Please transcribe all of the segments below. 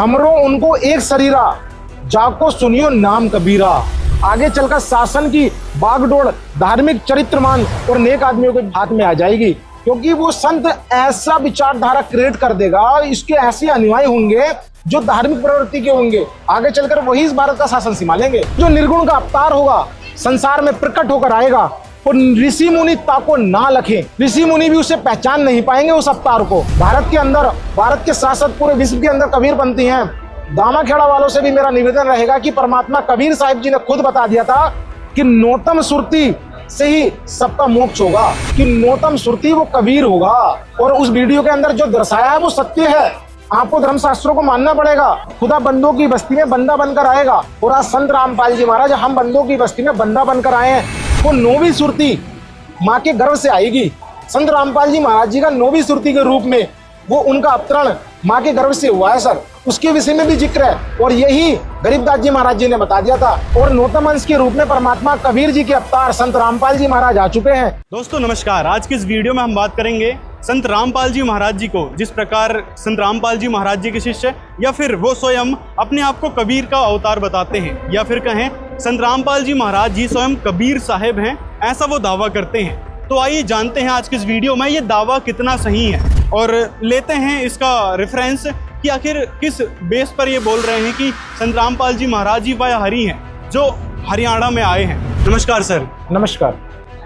हमरो उनको एक शरीरा, जाको सुनियो नाम कबीरा। आगे चलकर शासन की बागडोर धार्मिक चरित्रमान और नेक आदमियों के हाथ में आ जाएगी, क्योंकि वो संत ऐसा विचारधारा क्रिएट कर देगा, इसके ऐसे अनुयायी होंगे जो धार्मिक प्रवृत्ति के होंगे, आगे चलकर वही इस भारत का शासन संभालेंगे। जो निर्गुण का अवतार होगा, संसार में प्रकट होकर आएगा और ऋषि मुनि ताको ना लखे, ऋषि मुनि भी उसे पहचान नहीं पाएंगे उस अवतार को। भारत के अंदर, भारत के शासक पूरे विश्व के अंदर कबीर बनती हैं। दामाखेड़ा वालों से भी मेरा निवेदन रहेगा कि परमात्मा कबीर साहिब जी ने खुद बता दिया था कि नौतम सुरती से ही सबका मोक्ष होगा, कि नौतम सुरती वो कबीर होगा। और उस वीडियो के अंदर जो दर्शाया है वो सत्य है। आपको धर्मशास्त्रों को मानना पड़ेगा। खुदा बंदों की बस्ती में बंदा बनकर आएगा, और आज संत रामपाल जी महाराज हम बंदों की बस्ती में बंदा बनकर आए हैं। वो नौवीं सुरती माँ के गर्भ से आएगी। संत रामपाल जी महाराज जी का नौवीं सुरती के रूप में वो उनका अवतरण माँ के गर्भ से हुआ है सर, उसके विषय में भी जिक्र है। और यही गरीबदास जी महाराज जी ने बता दिया था। और नौतम अंश के रूप में परमात्मा कबीर जी के अवतार संत रामपाल जी महाराज आ चुके हैं। दोस्तों नमस्कार, आज की इस वीडियो में हम बात करेंगे संत रामपाल जी महाराज जी को। जिस प्रकार संत रामपाल जी महाराज जी के शिष्य या फिर वो स्वयं अपने आप को कबीर का अवतार बताते हैं, या फिर कहें संत रामपाल जी महाराज जी स्वयं कबीर साहेब हैं, ऐसा वो दावा करते हैं। तो आइए जानते हैं आज की इस वीडियो में ये दावा कितना सही है, और लेते हैं इसका रेफरेंस कि आखिर किस बेस पर ये बोल रहे हैं कि संत रामपाल जी महाराज जी वह हरि हैं जो हरियाणा में आए हैं। नमस्कार सर। नमस्कार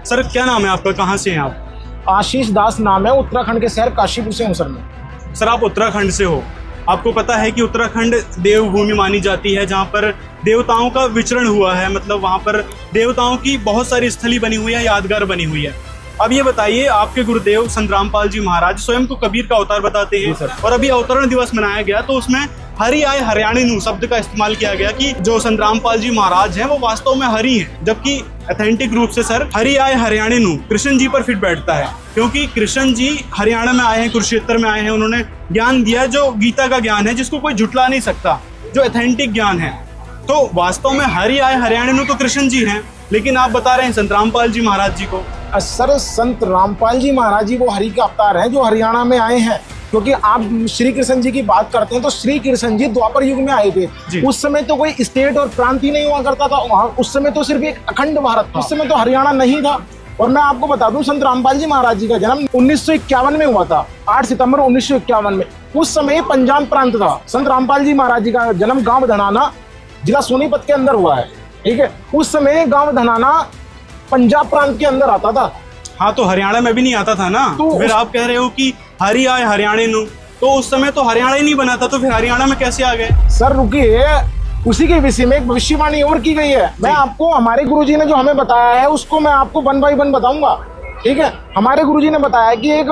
सर, क्या नाम है आपका, कहाँ से हैं आप? आशीष दास नाम है, उत्तराखंड के शहर काशीपुर से हूँ सर मैं। सर आप उत्तराखंड से हो, आपको पता है कि उत्तराखंड देवभूमि मानी जाती है, जहाँ पर देवताओं का विचरण हुआ है। मतलब वहाँ पर देवताओं की बहुत सारी स्थली बनी हुई है, यादगार बनी हुई है। अब ये बताइए, आपके गुरुदेव संत रामपाल जी महाराज स्वयं को कबीर का अवतार बताते हैं, और अभी अवतरण दिवस मनाया गया तो उसमें हरि आए हरियाणिनु शब्द का इस्तेमाल किया गया कि जो संत रामपाल जी महाराज हैं वो वास्तव में हरि हैं, जबकि ऑथेंटिक रूप से सर हरि आए हरियाणिनु कृष्ण जी पर फिट बैठता है, क्योंकि कृष्ण जी हरियाणा में आए हैं, कुरुक्षेत्र में आए हैं, उन्होंने ज्ञान दिया जो गीता का ज्ञान है, जिसको कोई झुटला नहीं सकता, जो ऑथेंटिक ज्ञान है। तो वास्तव में हरि आए हरियाणिनु तो कृष्ण जी हैं, लेकिन आप बता रहे हैं संत रामपाल जी महाराज जी को। सर संत रामपाल जी महाराज जी वो हरि का अवतार हैं जो हरियाणा में आए हैं, क्योंकि आप श्री कृष्ण जी की बात करते हैं तो श्री कृष्ण जी द्वापर युग में आए थे। उस समय तो कोई स्टेट और प्रांत ही नहीं हुआ करता था वहाँ, उस समय तो सिर्फ एक अखंड भारत था, उस समय तो हरियाणा नहीं था। और मैं आपको बता दूं, संत रामपाल जी महाराज जी का जन्म 1951 में हुआ था, 8 सितंबर 1951 में। उस समय पंजाब प्रांत था। संत रामपाल जी महाराज जी का जन्म गाँव धनाना, जिला सोनीपत के अंदर हुआ है, ठीक है। उस समय गाँव धनाना पंजाब प्रांत के अंदर आता था। हाँ, तो हरियाणा में भी नहीं आता था ना। तो फिर आप कह रहे हो कि हरि आए हरियाणिनु, तो उस समय तो हरियाणा ही नहीं बना था, तो फिर हरियाणा में कैसे आ गए? सर रुकिए, उसी के विषय में एक भविष्यवाणी और की गई है। मैं आपको हमारे गुरुजी ने जो हमें बताया है उसको मैं आपको 1 बाय 1 बताऊंगा, ठीक है। हमारे गुरुजी ने बताया कि एक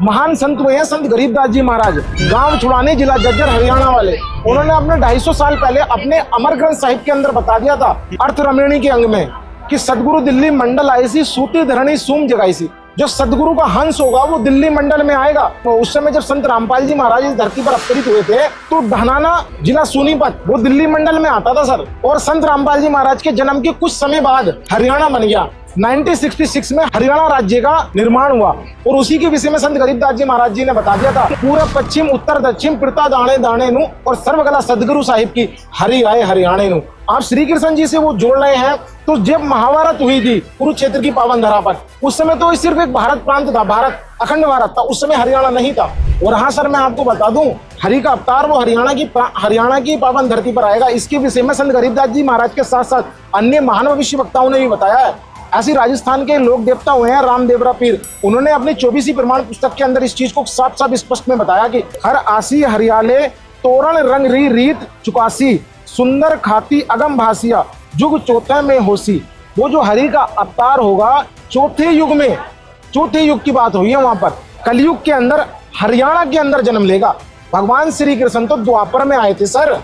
महान संत हुए हैं संत गरीबदास जी महाराज, गांव छुड़ाने जिला जज्जर हरियाणा वाले। उन्होंने अपने 250 साल पहले अपने अमर ग्रंथ साहिब के अंदर बता दिया था अर्थ रमणी के अंग में कि सदगुरु दिल्ली मंडल आई सी, सूती धरणी सूम जगाई सी। जो सदगुरु का हंस होगा वो दिल्ली मंडल में आएगा। तो उस समय जब संत रामपाल जी महाराज इस धरती पर अवतरित हुए थे तो धनाना जिला सोनीपत वो दिल्ली मंडल में आता था सर। और संत रामपाल जी महाराज के जन्म के कुछ समय बाद हरियाणा बन गया। 1966 में हरियाणा राज्य का निर्माण हुआ, और उसी के विषय में संत गरीबदास जी महाराज जी ने बता दिया था, पूर्व पश्चिम उत्तर दक्षिण पिता दाणे दाणे नु और सर्वकला सदगुरु साहिब की हरि आए हरियाणे नु। आप श्री कृष्ण जी से वो जोड़ रहे हैं। तो जब महाभारत हुई थी कुरुक्षेत्र की पावन धरा पर, उस समय तो सिर्फ एक भारत प्रांत था, भारत अखंड भारत था, उस समय हरियाणा नहीं था। और हाँ सर, मैं आपको बता दूं, हरि का अवतार वो हरियाणा की पावन धरती पर आएगा। इसके विषय में संत गरीबदास जी महाराज के साथ साथ अन्य महान भविष्य वक्ताओं ने भी बताया है। ऐसी राजस्थान के लोक देवता हुए हैं रामदेवरा पीर, उन्होंने अपनी 24वीं प्रमाण पुस्तक के अंदर इस चीज को साफ साफ स्पष्ट में बताया कि हर आसी हरियाले तोरण रंग री रीत चुकासी, सुंदर खाती अगम भासिया जुग चौथे में होसी। वो जो हरि का अवतार होगा चौथे युग में, चौथे युग की बात हुई है वहां पर, कलयुग के अंदर हरियाणा के अंदर जन्म लेगा। भगवान श्री कृष्ण तो द्वापर में आए थे सर।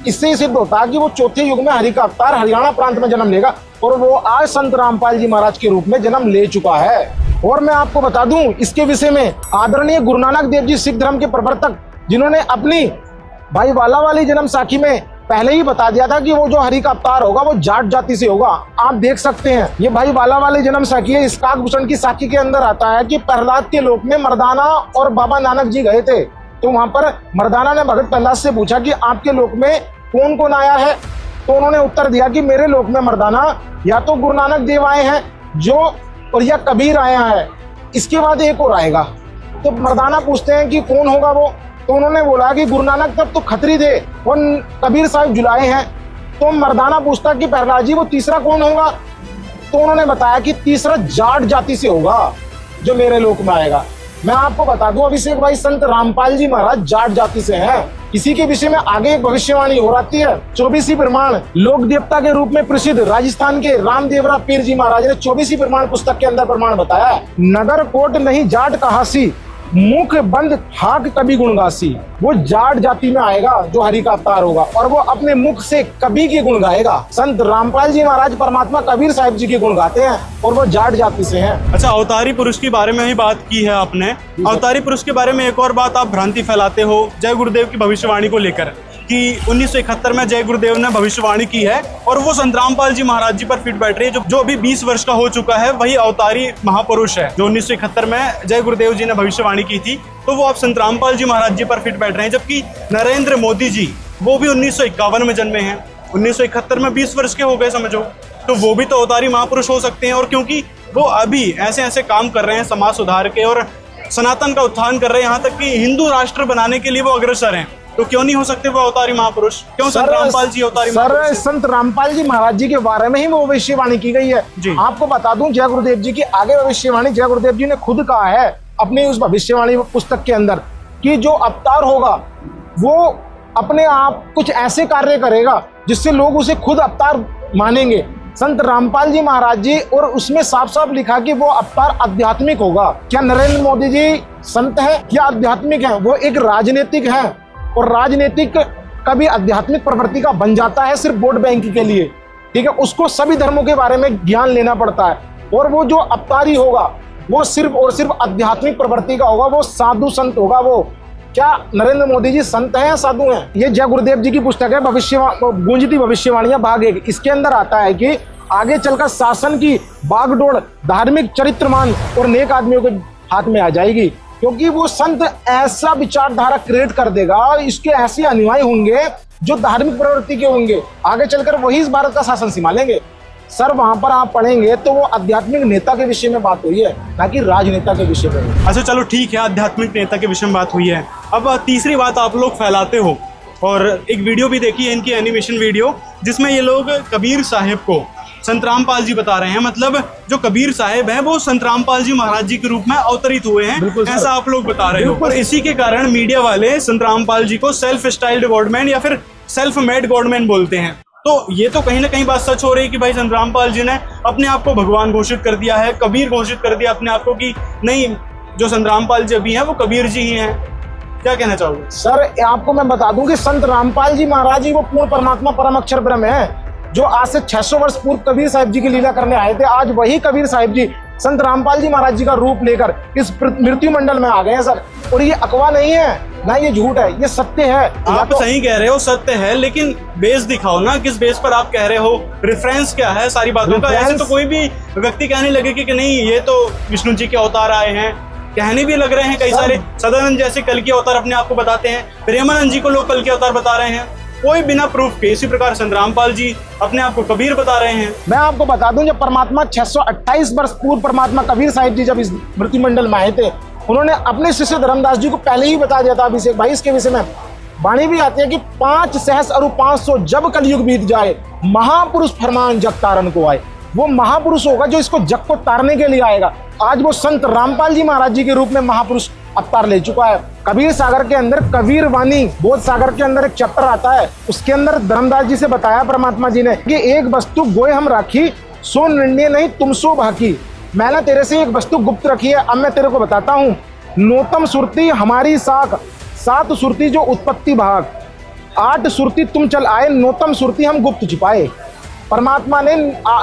इससे सिद्ध होता है कि वो चौथे युग में हरि का अवतार हरियाणा प्रांत में जन्म लेगा, और वो आज संत रामपाल जी महाराज के रूप में जन्म ले चुका है। और मैं आपको बता दूं इसके विषय में, आदरणीय गुरु नानक देव जी सिख धर्म के प्रवर्तक, जिन्होंने अपनी भाई वाला वाली जन्म साखी में पहले ही बता दिया था कि वो जो हरि का अवतार होगा वो जाट जाति से होगा। आप देख सकते हैं ये भाई वाला वाले जन्म साखी है। इसकाक भूषण की साखी के अंदर आता है कि प्रहलाद के लोक में मर्दाना और बाबा नानक जी गए थे। तो वहां पर मर्दाना ने भगत प्रहलाद से पूछा कि आपके लोक में कौन कौन आया है। तो उन्होंने उत्तर दिया कि मेरे लोक में मर्दाना या तो गुरु नानक देव आए हैं जो, और या कबीर आया है, इसके बाद एक और आएगा। तो मर्दाना पूछते हैं कि कौन होगा वो। तो उन्होंने बोला कि गुरु नानक तब तो खत्री थे और कबीर साहब जुलाए हैं। तो मर्दाना पूछता कि प्रहलाद जी वो तीसरा कौन होगा। तो उन्होंने बताया कि तीसरा जाट जाति से होगा जो मेरे लोक में आएगा। मैं आपको बता दूं अभिषेक भाई, संत रामपाल जी महाराज जाट जाति से हैं। इसी के विषय में आगे एक भविष्यवाणी हो रही है। 24 प्रमाण लोक देवता के रूप में प्रसिद्ध राजस्थान के रामदेवरा पीर जी महाराज ने 24 प्रमाण पुस्तक के अंदर प्रमाण बताया है। नगर कोट नहीं जाट कहासी, मुख बंद हाक कभी गुणगासी। वो जाट जाति में आएगा जो हरि का अवतार होगा और वो अपने मुख से कभी के गुण गाएगा। संत रामपाल जी महाराज परमात्मा कबीर साहिब जी के गुण गाते हैं और वो जाट जाति से हैं। अच्छा, अवतारी पुरुष के बारे में ही बात की है आपने। अवतारी पुरुष के बारे में एक और बात आप भ्रांति फैलाते हो जय गुरुदेव की भविष्यवाणी को लेकर कि 1971 में जय गुरुदेव ने भविष्यवाणी की है और वो संत रामपाल जी महाराज जी पर फिट बैठ रही है। जो अभी 20 वर्ष का हो चुका है वही अवतारी महापुरुष है जो 1971 में जय गुरुदेव जी ने भविष्यवाणी की थी। तो वो आप संत रामपाल जी महाराज जी पर फिट बैठ रहे हैं, जबकि नरेंद्र मोदी जी वो भी 1951 में जन्मे हैं, 1971 में 20 वर्ष के हो गए समझो। तो वो भी तो अवतारी महापुरुष हो सकते हैं। और क्योंकि वो अभी ऐसे ऐसे काम कर रहे हैं समाज सुधार के और सनातन का उत्थान कर रहे हैं, यहाँ तक कि हिंदू राष्ट्र बनाने के लिए वो अग्रसर हैं, तो क्यों नहीं हो सकते वो अवतारी महापुरुष? क्यों संत रामपाल जी अवतारी महापुरुष? संत रामपाल जी महाराज जी के बारे में ही वो भविष्यवाणी की गई है। आपको बता दूं जय गुरुदेव जी की आगे भविष्यवाणी जय गुरुदेव जी ने खुद कहा है अपनी उस भविष्यवाणी पुस्तक के अंदर कि जो अवतार होगा वो अपने आप कुछ ऐसे कार्य करेगा जिससे लोग उसे खुद अवतार मानेंगे। संत रामपाल जी महाराज जी, और उसमें साफ साफ लिखा कि वो अवतार आध्यात्मिक होगा। क्या नरेंद्र मोदी जी संत है या आध्यात्मिक है? वो एक राजनीतिक है और राजनीतिक कभी आध्यात्मिक प्रवृत्ति का बन जाता है सिर्फ वोट बैंक के लिए, ठीक है। उसको सभी धर्मों के बारे में ज्ञान लेना पड़ता है। और वो जो अवतारी होगा वो सिर्फ और सिर्फ आध्यात्मिक प्रवृत्ति का होगा, वो साधु संत होगा। वो क्या नरेंद्र मोदी जी संत हैं या साधु हैं? ये जय गुरुदेव जी की पुस्तक है गूंजती भविष्यवाणियां भाग 1। इसके अंदर आता है कि आगे चलकर शासन की बागडोर धार्मिक चरित्रमान और नेक आदमियों के हाथ में आ जाएगी, क्योंकि वो संत ऐसा विचारधारा क्रिएट कर देगा, इसके ऐसे अनुयायी होंगे जो धार्मिक प्रवृत्ति के होंगे, आगे चलकर वही इस भारत का शासन संभालेंगे। सर वहां पर आप पढ़ेंगे तो वो आध्यात्मिक नेता के विषय में बात हुई है, ना कि राजनेता के विषय में। अच्छा चलो ठीक है, आध्यात्मिक नेता के विषय में बात हुई है। अब तीसरी बात आप लोग फैलाते हो और एक वीडियो भी देखी है इनकी, एनिमेशन वीडियो, जिसमें ये लोग कबीर साहिब को संत रामपाल जी बता रहे हैं। मतलब जो कबीर साहिब हैं वो संत रामपाल जी महाराज जी के रूप में अवतरित हुए हैं, ऐसा आप लोग बता रहे हो। और इसी के कारण मीडिया वाले संत रामपाल जी को सेल्फ स्टाइल्ड गॉडमैन या फिर सेल्फ मेड गॉडमैन बोलते हैं। तो ये तो कहीं ना कहीं बात सच हो रही है कि भाई संत रामपाल जी ने अपने आप को भगवान घोषित कर दिया है, कबीर घोषित कर दिया अपने आप को कि नहीं, जो संत रामपाल जी अभी हैं वो कबीर जी ही हैं। क्या कहना चाहोगे? सर आपको मैं बता दूं कि संत रामपाल जी महाराज जी वो पूर्ण परमात्मा परम अक्षर ब्रह्म है, जो आज से 600 वर्ष पूर्व कबीर साहिब जी की लीला करने आए थे। आज वही कबीर साहिब जी संत रामपाल जी महाराज जी का रूप लेकर इस मृत्यु मंडल में आ गए हैं सर। और ये अफवाह नहीं है, ना ये झूठ है, ये सत्य है। आप सही कह रहे हो, सत्य है, लेकिन बेस दिखाओ ना, किस बेस पर आप कह रहे हो, रेफरेंस क्या है सारी बातों का। ऐसे तो कोई भी व्यक्ति कहने लगे कि नहीं ये तो विष्णु जी के अवतार आए हैं, कहने भी लग रहे हैं कई सारे। सदानंद जैसे कल के अवतार अपने आप को बताते हैं, प्रेमानंद जी को लोग कल के अवतार बता रहे हैं, कोई बिना प्रूफ के। इसी प्रकार संत रामपाल जी अपने आप को कबीर बता रहे हैं। मैं आपको बता दूं जब परमात्मा 628 वर्ष पूर्व परमात्मा कबीर साहिब जी जब इस मृत्यु मंडल में आए थे, उन्होंने अपने शिष्य धर्मदास जी को पहले ही बता दिया था अभिषेक भाई इसके विषय में। वाणी भी आती है कि 5 सहस्र और 500 जब कलयुग बीत जाए, महापुरुष फरमान जग तारन को आए। वो महापुरुष होगा जो इसको जग को तारने के लिए आएगा। आज वो संत रामपाल जी महाराज जी के रूप में महापुरुष अवतार ले चुका है। कबीर सागर के अंदर कबीर वाणी बोध सागर के अंदर एक चैप्टर आता है, उसके अंदर धर्मदास जी से बताया परमात्मा जी ने कि एक वस्तु गोय हम राखी, सो निर्णय नहीं तुम सो भाकी। मैंने तेरे से एक वस्तु गुप्त रखी है, अब मैं तेरे को बताता हूँ। नोतम सुरती हमारी साख, 7 सुरती जो उत्पत्ति भाग, 8 सुरती तुम चल आए, नोतम सुरती हम गुप्त छिपाए। परमात्मा ने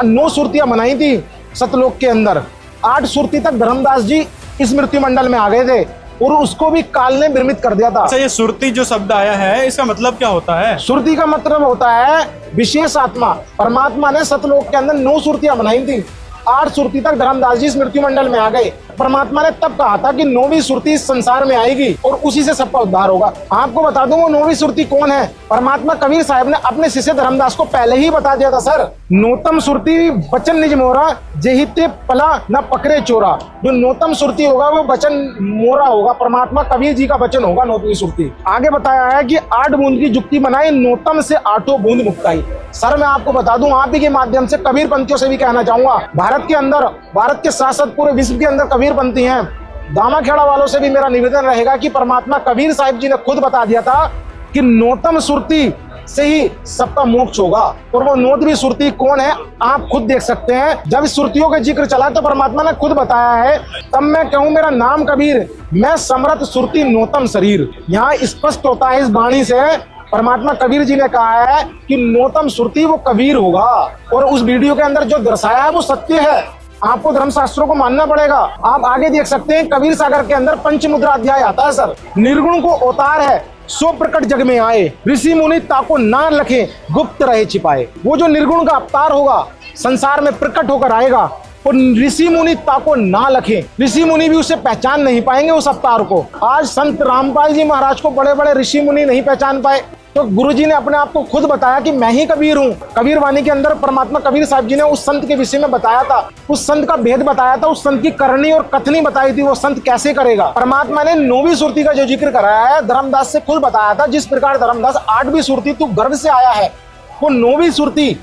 9 सुरतियां बनाई थी सतलोक के अंदर, 8 सुरती तक धर्मदास जी इस मृत्यु मंडल में आ गए थे और उसको भी काल ने निर्मित कर दिया था। अच्छा, ये सुरती जो शब्द आया है इसका मतलब क्या होता है? सुरती का मतलब होता है विशेष आत्मा। परमात्मा ने सतलोक के अंदर 9 सुरतियां बनाई थी, 8 सुरती तक धर्मदास जी इस मृत्यु मंडल में आ गए। परमात्मा ने तब कहा था कि 9वीं सुरती इस संसार में आएगी और उसी से सबका उद्धार होगा। आपको बता दूं वो 9वीं सुरती कौन है। परमात्मा कबीर साहब ने अपने शिष्य धर्मदास को पहले ही बता दिया था सर। नौतम सुरती बचन निज मोरा, जेहिते पला न पकड़े चोरा। जो नौतम सुरती होगा वो बचन मोरा होगा, परमात्मा कबीर जी का वचन होगा 9वीं सुरती। आगे बताया है कि 8 बूंद की जुक्ति बनाई, नौतम से 8 बूंद मुक्ताई। सर मैं आपको बता दूं, आप ही के माध्यम से कबीर पंथियों से भी कहना चाहूंगा, भारत के अंदर, भारत के साथ साथ पूरे विश्व के अंदर कबीर पंथी हैं। दामाखेड़ा वालों से भी मेरा निवेदन रहेगा कि परमात्मा कबीर साहिब जी ने खुद बता दिया था कि नौतम सुरती से ही सबका मोक्ष होगा। और वो 9वीं सुरती कौन है आप खुद देख सकते हैं। जब इस सुरतियों का जिक्र चला तो परमात्मा ने खुद बताया है, तब मैं कहूँ मेरा नाम कबीर, मैं समरथ सुरती नौतम शरीर। यहाँ स्पष्ट होता है इस वाणी से, परमात्मा कबीर जी ने कहा है कि नौतम सुरती वो कबीर होगा। और उस वीडियो के अंदर जो दर्शाया है वो सत्य है, आपको धर्मशास्त्रों को मानना पड़ेगा। आप आगे देख सकते हैं कबीर सागर के अंदर पंचमुद्रा अध्याय आता है सर। निर्गुण को अवतार है, सो प्रकट जग में आए, ऋषि मुनि ताको ना लखे, गुप्त रहे छिपाए। वो जो निर्गुण का अवतार होगा संसार में प्रकट होकर आएगा और ऋषि मुनि ताको ना लखे, ऋषि मुनि भी उसे पहचान नहीं पाएंगे उस अवतार को। आज संत रामपाल जी महाराज को बड़े बड़े ऋषि मुनि नहीं पहचान पाए, तो गुरुजी ने अपने आप को खुद बताया कि मैं ही कबीर हूँ। कबीर वाणी के अंदर परमात्मा कबीर साहब जी ने उस संत के विषय में बताया था, उस संत का भेद बताया था, उस संत की करनी और कथनी बताई थी, वो संत कैसे करेगा। परमात्मा ने 9वीं सुरती का जो जिक्र कराया है धर्मदास से खुद बताया था। जिस प्रकार धर्मदास 8वीं सुरती तू गर्भ से आया है, वो 9वीं सुरती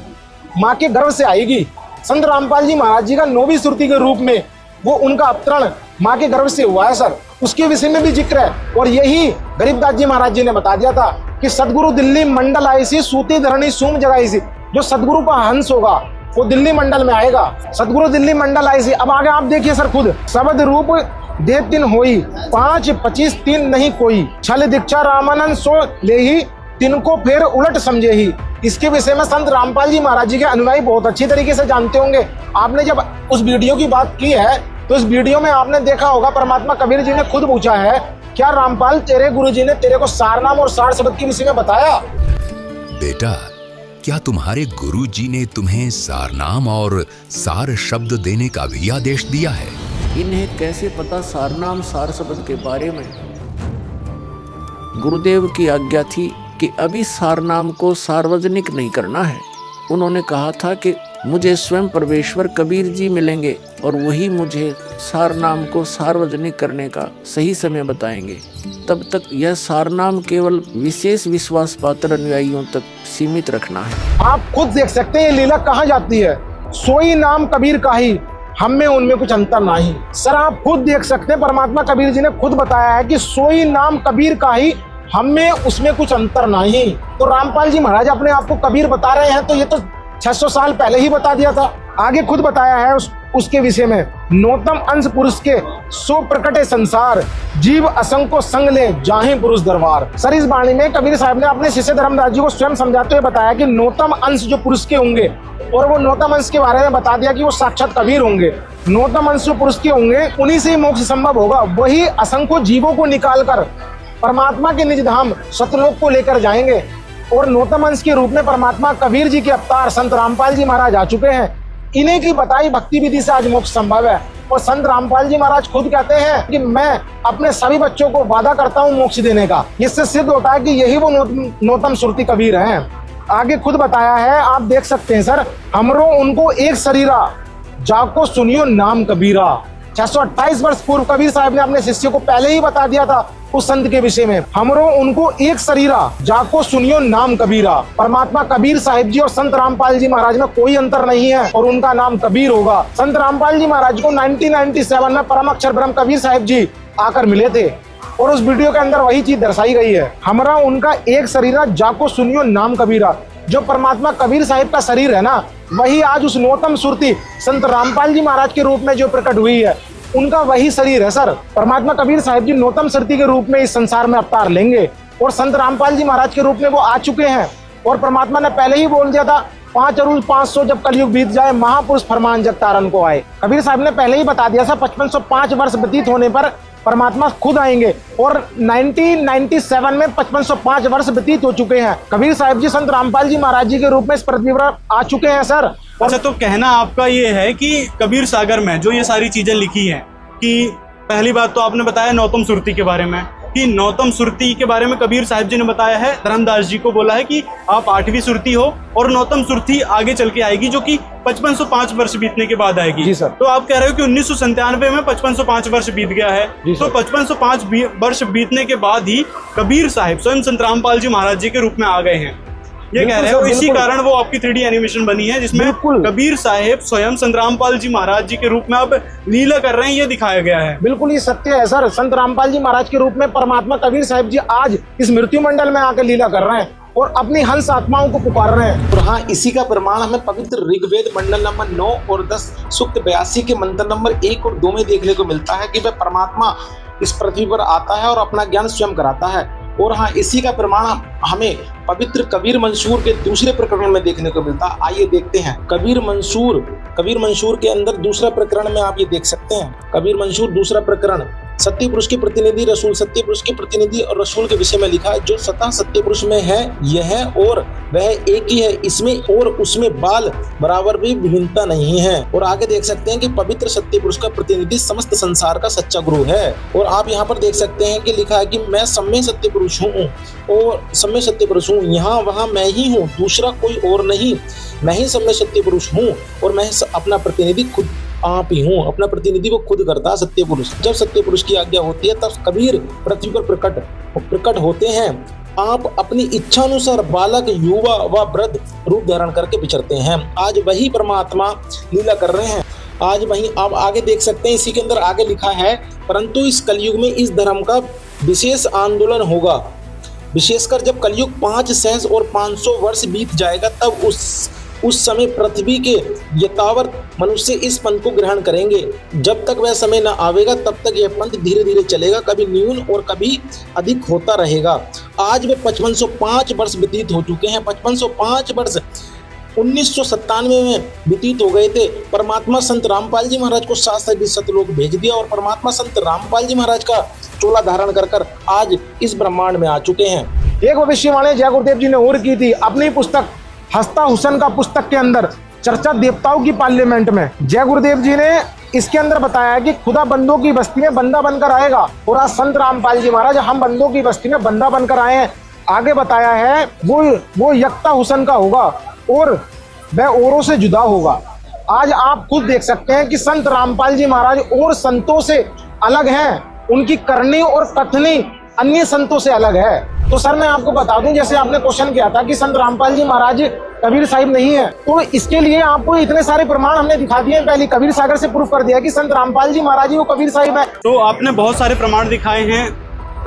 माँ के गर्भ से आएगी। संत रामपाल जी महाराज जी का 9वीं सुरती के रूप में वो उनका अवतरण माँ के गर्भ से हुआ है सर, उसके विषय में भी जिक्र है। और यही गरीबदास जी महाराज जी ने बता दिया था कि सदगुरु दिल्ली मंडल आई सी, सूती धरणी सूम जगाई सी। जो सदगुरु का हंस होगा वो दिल्ली मंडल में आएगा, सदगुरु दिल्ली मंडल आई सी। अब आगे आप देखिए सर खुद, शब्द रूप देव तीन होई, 5 25 3 नहीं कोई, छल दीक्षा रामानंद सो ले ही, तिनको फिर उलट समझे ही। इसके विषय में संत रामपाल जी महाराज जी के अनुयायी बहुत अच्छी तरीके से जानते होंगे। आपने जब उस वीडियो की बात की है तो इस वीडियो में आपने देखा होगा परमात्मा कबीर जी ने खुद पूछा है, क्या रामपाल तेरे गुरुजी ने तेरे को सारनाम और सार शब्द के विषय में बताया? बेटा, क्या तुम्हारे गुरुजी ने तुम्हें सारनाम और सार शब्द देने का भी आदेश दिया है? इन्हें कैसे पता सारनाम सार शब्द के बारे में? गुरुदेव की आज्ञा थी कि अभी सारनाम को सार्वजनिक नहीं करना है। उन्होंने कहा था कि मुझे स्वयं परमेश्वर कबीर जी मिलेंगे और वही मुझे सारनाम को सार्वजनिक करने का सही समय बताएंगे। तब तक यह सारनाम केवल विशेष विश्वास पात्र अनुयायियों तक सीमित रखना है। आप खुद देख सकते हैं ये लीला कहाँ जाती है। सोई नाम कबीर का ही, हम में उनमें कुछ अंतर नहीं। सर आप खुद देख सकते हैं परमात्मा कबीर जी ने खुद बताया है कि सोई नाम कबीर का ही, हम में उसमें कुछ अंतर नहीं। तो रामपाल जी महाराज अपने आप को कबीर बता रहे हैं तो ये तो 600 साल पहले ही बता दिया था। आगे खुद बताया है उसके विषय में, नौतम अंश पुरुष के सो प्रकटे संसार, जीव असंको संग ले जाहे पुरुष दरबार। सर इस वाणी में कबीर साहब ने अपने शिष्य धर्मदास जी को स्वयं समझाते हुए बताया कि नौतम अंश जो पुरुष के होंगे, और वो नौतम अंश के बारे में बता दिया कि वो साक्षात कबीर होंगे। नौतम अंश जो पुरुष के होंगे उन्हीं से मोक्ष संभव होगा। वही असंख्य जीवों को निकाल कर परमात्मा के निज धाम सतलोक को लेकर जाएंगे। और नौतम अंश के रूप में परमात्मा कबीर जी के अवतार संत रामपाल जी महाराज आ चुके हैं। इन्हीं की बताई भक्ति विधि से आज मोक्ष संभव है। और संत रामपाल जी महाराज खुद कहते हैं कि मैं अपने सभी बच्चों को वादा करता हूँ मोक्ष देने का। इससे सिद्ध होता है कि यही वो नौतम सुरती कबीर हैं। आगे खुद बताया है, आप देख सकते हैं सर, हमरो उनको एक शरीरा, जाको सुनियो नाम कबीरा। 628 वर्ष पूर्व कबीर साहब ने अपने शिष्य को पहले ही बता दिया था उस संत के विषय में, हमरो उनको एक शरीरा, जाको सुनियो नाम कबीरा। परमात्मा कबीर साहिब जी और संत रामपाल जी महाराज में कोई अंतर नहीं है और उनका नाम कबीर होगा। संत रामपाल जी महाराज को 1997 में परम अक्षर ब्रह्म कबीर साहिब जी आकर मिले थे और उस वीडियो के अंदर वही चीज दर्शाई गई है, हमरा उनका एक शरीरा, जाको सुनियो नाम कबीरा। जो परमात्मा कबीर साहिब का शरीर है ना, वही आज उस नौतम सुरती संत रामपाल जी महाराज के रूप में जो प्रकट हुई है, उनका वही शरीर है सर। परमात्मा कबीर साहिब जी नौतम सुरती के रूप में इस संसार में अवतार लेंगे और संत रामपाल जी महाराज के रूप में वो आ चुके हैं। और परमात्मा ने पहले ही बोल दिया था, 5 अरूल 500 जब कलयुग बीत जाए, महापुरुष फरमान जग तारन को आए। कबीर साहब ने पहले ही बता दिया था 5505 वर्ष व्यतीत होने पर परमात्मा खुद आएंगे और 1997 में 5505 वर्ष व्यतीत हो चुके हैं। कबीर साहब जी संत रामपाल जी महाराज जी के रूप में इस पृथ्वी पर आ चुके हैं सर। अच्छा, तो कहना आपका ये है कि कबीर सागर में जो ये सारी चीजें लिखी हैं, कि पहली बात तो आपने बताया नौतम सुरती के बारे में, कि नौतम सुरती के बारे में कबीर साहिब जी ने बताया है, धर्मदास जी को बोला है कि आप 8वीं सुरती हो और नौतम सुरती आगे चल के आएगी, जो कि 5505 वर्ष बीतने के बाद आएगी। जी सर। तो आप कह रहे हो कि 1997 में 5505 वर्ष बीत गया है, तो 5505 वर्ष बीतने के बाद ही कबीर साहिब स्वयं संत रामपाल जी महाराज जी के रूप में आ गए हैं, ये कह रहे हो। इसी कारण वो आपकी 3D एनिमेशन बनी है, जिसमें कबीर साहिब स्वयं संत रामपाल जी महाराज जी के रूप में अब लीला कर रहे हैं, ये दिखाया गया है। बिल्कुल, ये सत्य है सर। संत रामपाल जी महाराज के रूप में परमात्मा कबीर साहिब जी आज इस मृत्यु मंडल में आकर लीला कर रहे हैं और अपनी हंस आत्माओं को पुकार रहे हैं। और हाँ, इसी का प्रमाण हमें पवित्र ऋग्वेद मंडल नंबर 9 और 10 सूक्त 82 के मंत्र नंबर 1 और 2 में देखने को मिलता है कि वह परमात्मा इस पृथ्वी पर आता है और अपना ज्ञान स्वयं कराता है। और हाँ, इसी का प्रमाण हमें पवित्र कबीर मंसूर के दूसरे प्रकरण में देखने को मिलता है। आइए देखते हैं कबीर मंसूर के अंदर दूसरा प्रकरण में आप ये देख सकते हैं। कबीर मंसूर दूसरा प्रकरण, सत्य पुरुष के प्रतिनिधि रसूल, सत्य पुरुष के प्रतिनिधि और रसूल के विषय में लिखा है। जो स्वतः सत्य पुरुष में है यह और वह एक ही है, इसमें और उसमें बाल बराबर भी विभिन्नता नहीं है। और आगे देख सकते हैं कि पवित्र सत्य पुरुष का प्रतिनिधि समस्त संसार का सच्चा गुरु है। और आप यहाँ पर देख सकते हैं कि लिखा है कि मैं सम्य सत्य पुरुष हूँ और सम्य सत्य पुरुष हूँ, यहाँ वहाँ मैं ही हूँ, दूसरा कोई और नहीं, मैं ही सम्य सत्य पुरुष हूँ और मैं अपना प्रतिनिधि खुद आप ही हूँ। अपना प्रतिनिधि को खुद करता है सत्य पुरुष। जब सत्य पुरुष की आज्ञा होती है तब कबीर पृथ्वी पर प्रकट होते हैं। आप अपनी इच्छा अनुसार बालक, युवा व वृद्ध रूप धारण करके विचरते हैं। आज वही परमात्मा लीला कर रहे हैं। आज वही आप आगे देख सकते हैं, इसी के अंदर आगे लिखा है, परंतु इस कलयुग में इस धर्म का विशेष आंदोलन होगा, विशेषकर जब कलयुग 5 सहस्र और 500 वर्ष बीत जाएगा, तब उस समय पृथ्वी के यथावत मनुष्य इस पंथ को ग्रहण करेंगे। जब तक वह समय न आवेगा तब तक यह पंथ धीरे धीरे चलेगा, कभी न्यून और कभी अधिक होता रहेगा। आज वे 5505 वर्ष व्यतीत हो चुके हैं। 5505 वर्ष 1997 में व्यतीत हो गए थे। परमात्मा संत रामपाल जी महाराज को 7 सतलोक भेज दिया और परमात्मा संत रामपाल जी महाराज का चोला धारण कर आज इस ब्रह्मांड में आ चुके हैं। एक भविष्यवाणी जय गुरुदेव जी ने और की थी अपनी पुस्तक हस्ता हुसैन का पुस्तक के अंदर, चर्चा देवताओं की पार्लियामेंट में। जय गुरुदेव जी ने इसके अंदर बताया कि खुदा बंदों की बस्ती में बंदा बनकर आएगा और आज संत रामपाल जी महाराज हम बंदों की बस्ती में बंदा बनकर आए हैं। आगे बताया है वो यकता हुसैन का होगा और वह औरों से जुदा होगा। आज आप खुद देख सकते हैं कि संत रामपाल जी महाराज और संतों से अलग हैं, उनकी करनी और कथनी अन्य संतों से अलग है। तो सर मैं आपको बता दूं, जैसे आपने क्वेश्चन किया था कि संत रामपाल जी महाराज कबीर साहिब नहीं है, तो इसके लिए आपको इतने सारे प्रमाण हमने दिखा दिए। पहले कबीर सागर से प्रूफ कर दिया कि संत रामपाल जी महाराज ही वो कबीर साहिब है। तो आपने बहुत सारे प्रमाण दिखाए हैं,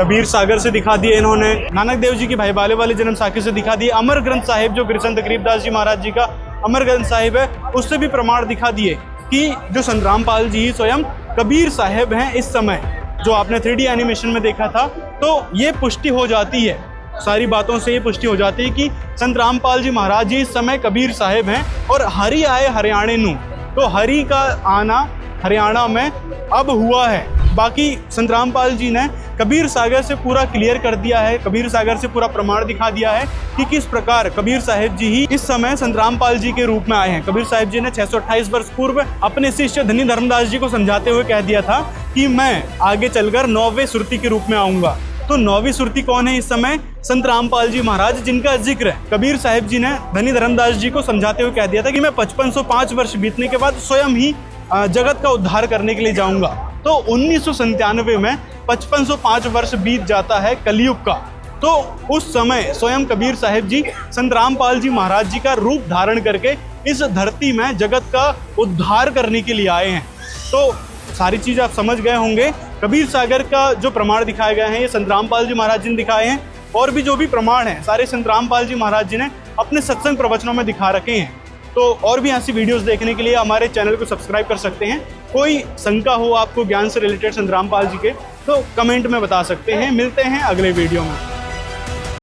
कबीर सागर से दिखा दिए इन्होंने, नानक देव जी की भाई बाले वाले जन्म साखी से दिखा दिए, अमर ग्रंथ साहिब जो संत गरीबदास जी महाराज जी का अमर ग्रंथ साहिब है उससे भी प्रमाण दिखा दिए कि जो संत रामपाल जी स्वयं कबीर साहिब हैं। इस समय जो आपने 3D एनिमेशन में देखा था, तो ये पुष्टि हो जाती है, सारी बातों से ये पुष्टि हो जाती है कि संत रामपाल जी महाराज जी इस समय कबीर साहिब हैं। और हरि आए हरियाणे नू, तो हरि का आना हरियाणा में अब हुआ है। बाकी संत रामपाल जी ने कबीर सागर से पूरा क्लियर कर दिया है, कबीर सागर से पूरा प्रमाण दिखा दिया है कि किस प्रकार कबीर साहिब जी ही इस समय संत रामपाल जी के रूप में आए हैं। कबीर साहिब जी ने 628 वर्ष पूर्व अपने शिष्य धनी धर्मदास जी को समझाते हुए कह दिया था कि मैं आगे चलकर 9वें सुरती के रूप में आऊंगा। तो 9वीं सुरती कौन है इस समय? संत रामपाल जी महाराज, जिनका जिक्र है। कबीर साहिब जी ने धनी धर्मदास जी को समझाते हुए कह दिया था कि मैं 5505 वर्ष बीतने के बाद स्वयं ही जगत का उद्धार करने के लिए जाऊंगा। तो 1997 में 5505 वर्ष बीत जाता है कलयुग का। तो उस समय स्वयं कबीर साहिब जी संत रामपाल जी महाराज जी का रूप धारण करके इस धरती में जगत का उद्धार करने के लिए आए हैं। तो सारी चीज़ आप समझ गए होंगे। कबीर सागर का जो प्रमाण दिखाए गए हैं ये संत रामपाल जी महाराज जी ने दिखाए हैं, और भी जो भी प्रमाण हैं सारे संत रामपाल जी महाराज जी ने अपने सत्संग प्रवचनों में दिखा रखे हैं। तो और भी ऐसी वीडियोस देखने के लिए हमारे चैनल को सब्सक्राइब कर सकते हैं। कोई शंका हो आपको ज्ञान से रिलेटेड संत रामपाल जी के, तो कमेंट में बता सकते हैं। मिलते हैं अगले वीडियो में।